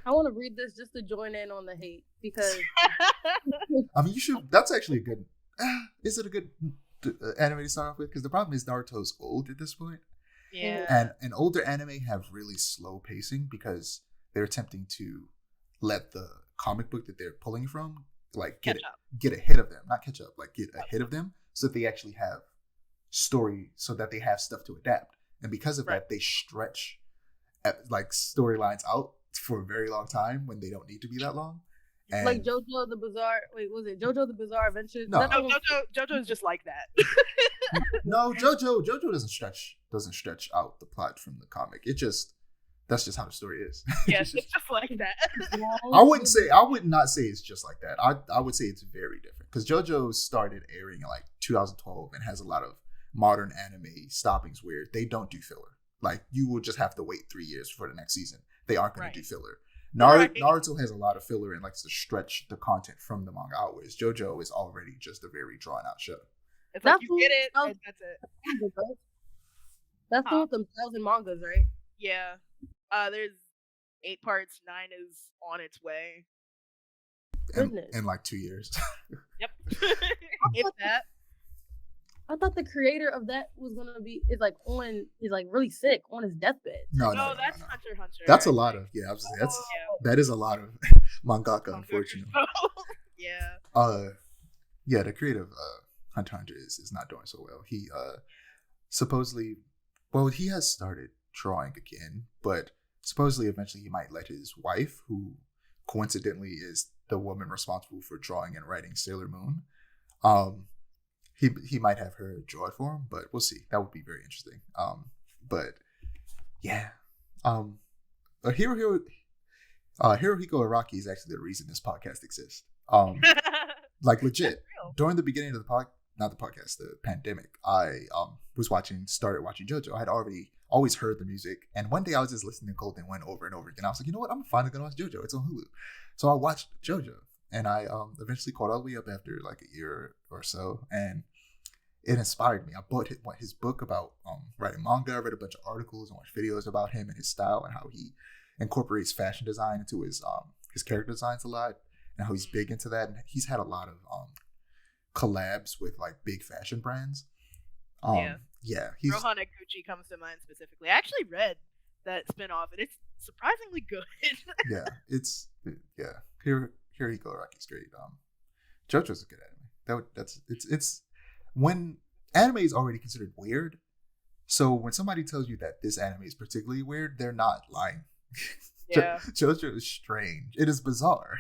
I want to read this just to join in on the hate because I mean, you should. That's actually a good. Is it a good anime to start off with? Because the problem is Naruto's old at this point. Yeah. And older anime have really slow pacing because they're attempting to let the comic book that they're pulling from get ahead of them, not catch up, like get ahead of them, so that they actually have story, so that they have stuff to adapt. And because of that, they stretch storylines out for a very long time when they don't need to be that long. And like JoJo the Bizarre. Wait, was it JoJo the Bizarre Adventure? No, JoJo is just like that. No, JoJo doesn't stretch out the plot from the comic. That's just how the story is. Yes, it's just like that. I would not say it's just like that. I would say it's very different because JoJo started airing in like 2012 and has a lot of modern anime stoppings where they don't do filler. Like you will just have to wait 3 years for the next season. They aren't going to do filler. Naruto has a lot of filler and likes to stretch the content from the manga out, whereas JoJo is already just a very drawn out show. It's like you get it, and that's it. That's the one with them 1,000 mangas, right? Yeah. There's 8 parts. 9 is on its way. In like 2 years. Yep. If that. I thought the creator of that was gonna be is really sick on his deathbed. No, that's Hunter x Hunter. That's a lot of that is a lot of mangaka, unfortunately. Yeah. The creator of Hunter x Hunter is not doing so well. He supposedly, he has started drawing again, but supposedly eventually he might let his wife, who coincidentally is the woman responsible for drawing and writing Sailor Moon, he might have her draw it for him, but we'll see. That would be very interesting. But yeah, Hirohiko Araki is actually the reason this podcast exists. Like legit. During the beginning of the pandemic, I started watching JoJo. I had always heard the music, and one day I was just listening to Golden Wind over and over again. I was like, you know what? I'm finally gonna watch JoJo. It's on Hulu. So I watched JoJo, and I eventually caught all the way up after like a year or so, and it inspired me. I bought his book about writing manga. I read a bunch of articles and watched videos about him and his style and how he incorporates fashion design into his character designs a lot, and how he's big into that. And he's had a lot of collabs with like big fashion brands. He's Rohan at Gucci comes to mind specifically. I actually read that spinoff, and it's surprisingly good. Hirohiko Araki's great. JoJo's a good anime. It's when anime is already considered weird. So when somebody tells you that this anime is particularly weird, they're not lying. Yeah. JoJo is strange. It is bizarre.